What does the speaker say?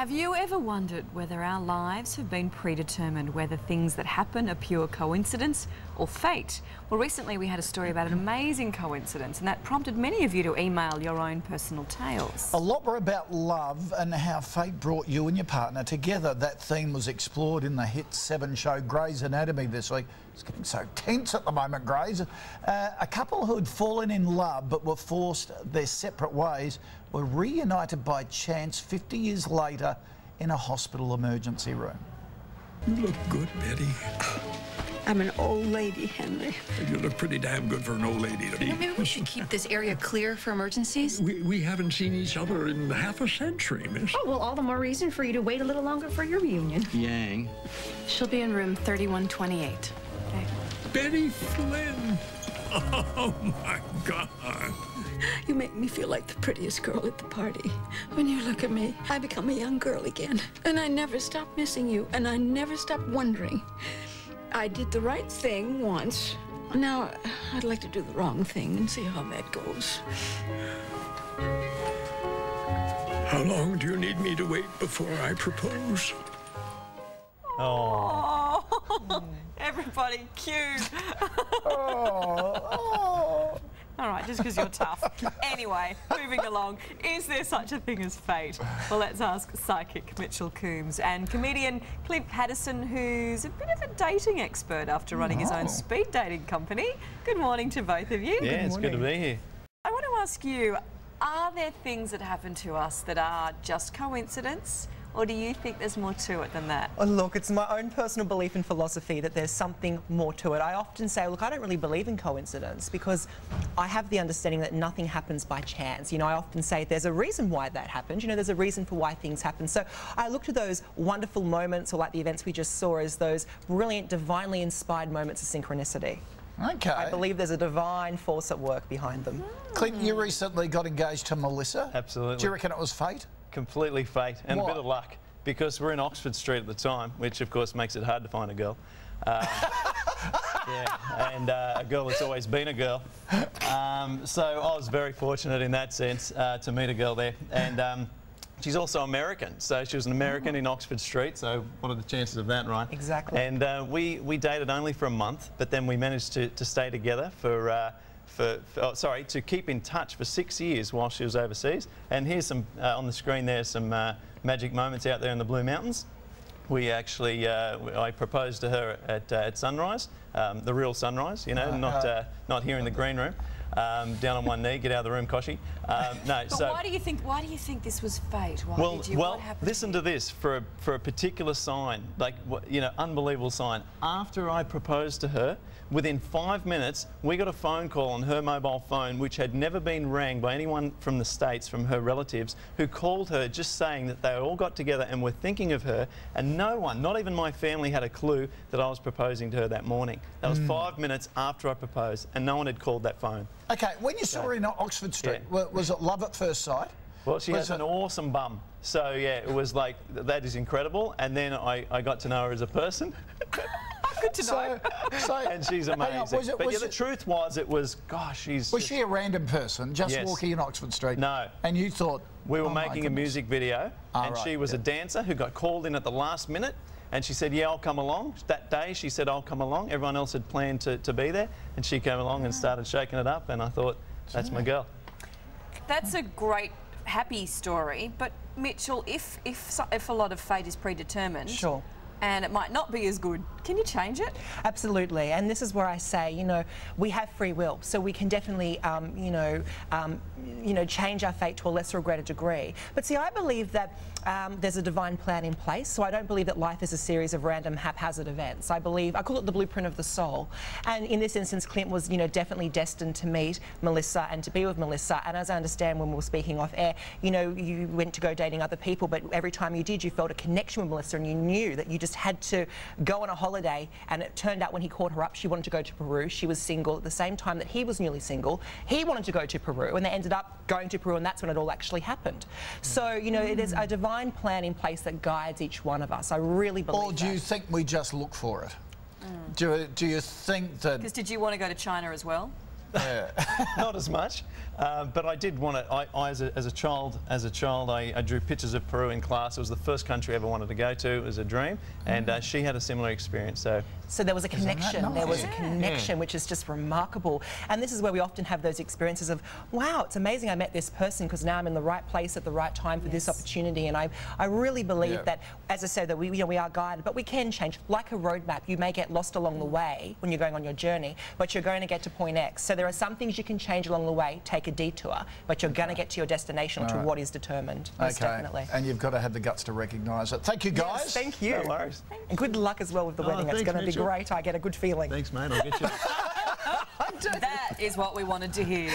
Have you ever wondered whether our lives have been predetermined, whether things that happen are pure coincidence or fate? Well, recently we had a story about an amazing coincidence, and that prompted many of you to email your own personal tales. A lot were about love and how fate brought you and your partner together. That theme was explored in the hit 7 show Grey's Anatomy this week. It's getting so tense at the moment, Grey's. A couple who had fallen in love but were forced their separate ways were reunited by chance 50 years later in a hospital emergency room. You look good, Betty. I'm an old lady, Henry. You look pretty damn good for an old lady to be. Maybe we should keep this area clear for emergencies. We haven't seen each other in half a century, miss. Oh, well, all the more reason for you to wait a little longer for your reunion. Yang. She'll be in room 3128. Okay. Betty Flynn. Oh, my God. You make me feel like the prettiest girl at the party. When you look at me, I become a young girl again. And I never stop missing you, and I never stop wondering. I did the right thing once. Now, I'd like to do the wrong thing and see how that goes. How long do you need me to wait before I propose? Oh, everybody, cue. All right, just because you're tough. Anyway, moving along, is there such a thing as fate? Well, let's ask psychic Mitchell Coombs and comedian Clint Paddison, who's a bit of a dating expert after running his own speed dating company. Good morning to both of you. Yeah, it's good to be here. I want to ask you, are there things that happen to us that are just coincidence? Or do you think there's more to it than that? Oh, look, it's my own personal belief and philosophy that there's something more to it. I often say, look, I don't really believe in coincidence because I have the understanding that nothing happens by chance. You know, I often say there's a reason why that happens. You know, there's a reason for why things happen. So I look to those wonderful moments, or like the events we just saw, as those brilliant, divinely inspired moments of synchronicity. Okay. I believe there's a divine force at work behind them. Clint, you recently got engaged to Melissa. Absolutely. Do you reckon it was fate? Completely fate and What? a bit of luck, because we're in Oxford Street at the time, which of course makes it hard to find a girl. Yeah, and a girl that's always been a girl. So I was very fortunate in that sense to meet a girl there. And she's also American, so she was an American in Oxford Street, so what are the chances of that, right? Exactly. And we dated only for a month, but then we managed to stay together to keep in touch for 6 years while she was overseas. And here's some, on the screen there's some magic moments out there in the Blue Mountains. We actually, I proposed to her at sunrise, the real sunrise, you know, not here in the green room. Down on one knee, get out of the room, Koshi. No, but so why do you think this was fate? Why well, did you, what happened? Listen to this for a particular sign, like, you know, unbelievable sign. After I proposed to her, within 5 minutes, we got a phone call on her mobile phone, which had never been rang by anyone from the States, from her relatives, who called her just saying that they all got together and were thinking of her, and no one, not even my family, had a clue that I was proposing to her that morning. That was 5 minutes after I proposed, and no one had called that phone. Okay, when you saw her in Oxford Street, was it love at first sight? Well, she has an awesome bum. So, yeah, it was like, that is incredible. And then I got to know her as a person. Good to know. And she's amazing. The truth was, it was, gosh, she's... Was she a random person just walking in Oxford Street? No. And you thought... We were making a music video, and she was a dancer who got called in at the last minute. And she said, yeah, I'll come along. That day, she said, I'll come along. Everyone else had planned to be there. And she came along and started shaking it up. And I thought, that's my girl. That's a great, happy story. But, Mitchell, if a lot of fate is predetermined... Sure. And it might not be as good, can you change it? Absolutely, and this is where I say, you know, we have free will, so we can definitely, change our fate to a lesser or greater degree. But see, I believe that there's a divine plan in place, so I don't believe that life is a series of random, haphazard events. I call it the blueprint of the soul. And in this instance, Clint was, you know, definitely destined to meet Melissa and to be with Melissa. And as I understand when we were speaking off air, you know, you went to go dating other people, but every time you did, you felt a connection with Melissa, and you knew that you just had to go on a holiday. And it turned out when he called her up, she wanted to go to Peru. She was single at the same time that he was newly single. He wanted to go to Peru, and they ended up going to Peru, and that's when it all actually happened. So, you know, there's a divine plan in place that guides each one of us. I really believe that. Or do you think we just look for it? Do you think that... Because did you want to go to China as well? Not as much, but I did want to. As a child, I drew pictures of Peru in class. It was the first country I ever wanted to go to. It was a dream, and she had a similar experience. So there was a connection. Nice? There was a connection, which is just remarkable. And this is where we often have those experiences of, wow, it's amazing I met this person because now I'm in the right place at the right time for this opportunity. And I really believe that, as I said, that we are guided, but we can change. Like a roadmap, you may get lost along the way when you're going on your journey, but you're going to get to point X. So there are some things you can change along the way, take a detour, but you're going to get to your destination or to what is determined. Most definitely. And you've got to have the guts to recognise it. Thank you, guys. Yes, thank you. No worries. And good luck as well with the wedding. It's going to be great. I get a good feeling. Thanks, mate. I'll get you. That is what we wanted to hear.